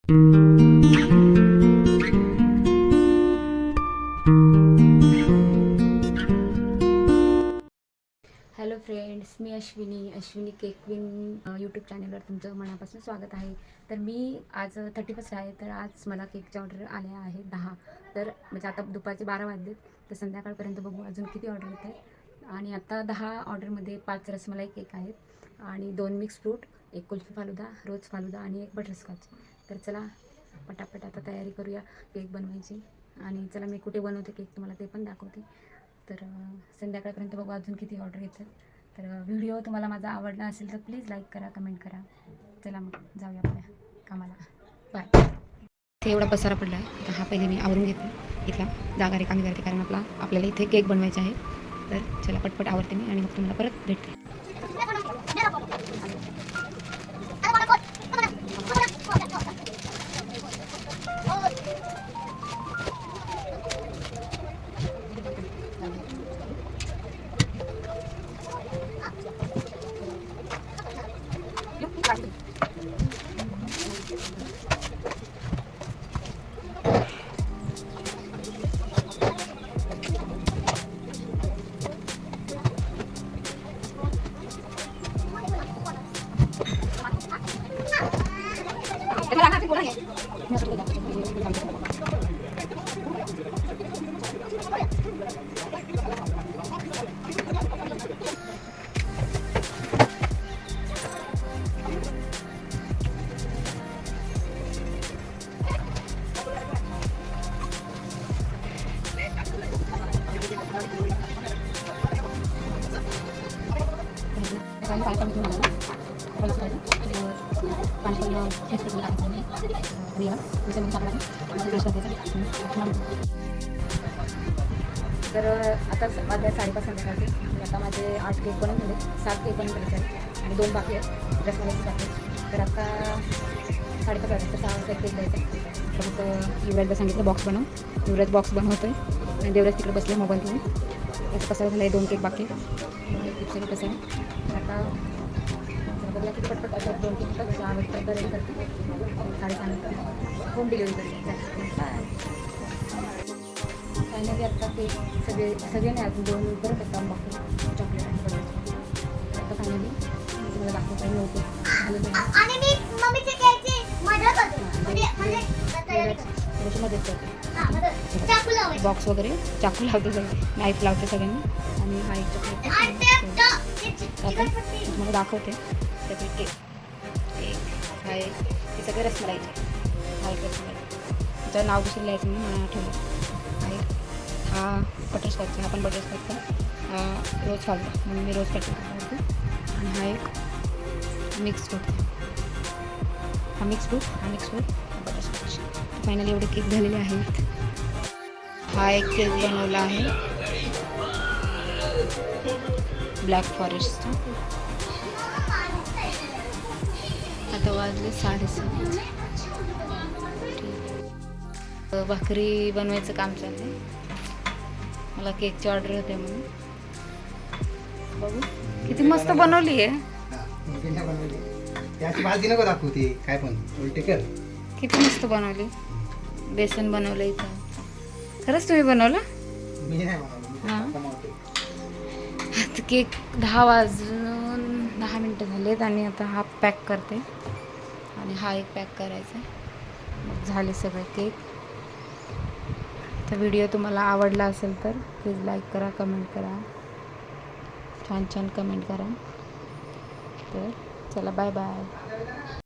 Hello friends, मी Ashwini cake queen YouTube चॅनलवर तुमचं मनापासून स्वागत आहे. तर मी आज 31 आहे, तर आज मला केकच्या ऑर्डर आल्या आहेत 10. तर म्हणजे आता दुपारचे 12 वाजलेत, तर संध्याकाळपर्यंत बघू अजून किती ऑर्डर येत आहेत. आणि आता 10 ऑर्डरमध्ये 5 रसमलाई केक आहेत आणि 2 मिक्स फ्रूट, एक कुल्फी फालुदा, रोज फालुदा आणि एक बटरस्कॉच. तर चला पटापट आता तयारी करूया केक बनवायची. आणि चला मी कुठे बनवते केक तुम्हाला ते पण दाखवते. तर संध्याकाळपर्यंत बघू अजून किती ऑर्डर येतात. तर व्हिडिओ तुम्हाला माझा आवडला असेल तर प्लीज लाईक करा, कमेंट करा. चला मग जाऊया आपल्या कामाला. बाय. इथे एवढा पसारा पडला आहे, तर हा पहिले मी आवरून घेते. इथला जागा रिकामी करते, कारण आपल्याला इथे केक बनवायचा आहे. तर चला पटपट आवरते मी आणि मग तुम्हाला परत भेटते. तर आता वाजल्या 5:30 संध्याकाळचे. आता माझे 8 केक बनवून झाले, 7 केक बनवून झाले सर, आणि 2 बाकी आहेत रसमलाईचे बाकी. तर आता 5:30 वाजता 6 वाजता केक द्यायचा. तर मग युवराजला सांगितलं बॉक्स बनव. युवराज बॉक्स बनवतो आहे आणि देवराज तिकडे बसले मोबाईल घेऊन. याचं कसं झालं आहे, 2 केक बाकी सगळं कसं आहे. आता बघूया किती पटपट आता 2 केक तर 6 वाजता रेडी करते. 6:30 नंतर होम डिलिव्हरी करते. फायनली आता ते सगळे नाही, अजून 2 परत आता बघतो चॉकलेट आणि बटर. आता फायनली तुम्हाला दाखवता नव्हते मदत करते. बॉक्स वगैरे चाकू लावते, सगळे नाईफ लावते सगळ्यांनी. आणि हा एक चॉकलेट आता तुम्हाला दाखवते. त्याचे केक हा एक, हे सगळे रसमलाईचे. हा एक रसमलाई, त्याचं नाव दुसरं लिहायचं म्हणून मला आठवलं. हा बटरस्कॉचचा, हा पण बटरस्कॉचचा. हा रोज फालुदा म्हणून मी रोज करते. आणि हा एक मिक्स फ्रूट, हा मिक्स फ्रूट बटरस्कॉच. फायनली एवढे केक झालेले आहेत. हा एक केक बनवला आहे ब्लॅक फॉरेस्टचा. आता वाजले 7:30. भाकरी बनवायचं काम चाललं आहे. मला केकची ऑर्डर होते म्हणून. बघू किती मस्त बनवली आहे. दाखवते काय पण उलटे कर. किती मस्त बनवली. बेसन बनवलं इथं. खरंच तुम्ही बनवलं? मी नाही बनवलं. हां. आता केक 10 वाजून 10 मिनटं झालेत आणि आता हा पॅक करते आणि हा एक पॅक करायचा आहे. मग झाले सगळे केक. तर व्हिडिओ तुम्हाला आवडला असेल तर प्लीज लाईक करा, कमेंट करा, छान छान कमेंट करा. तर चला बाय बाय.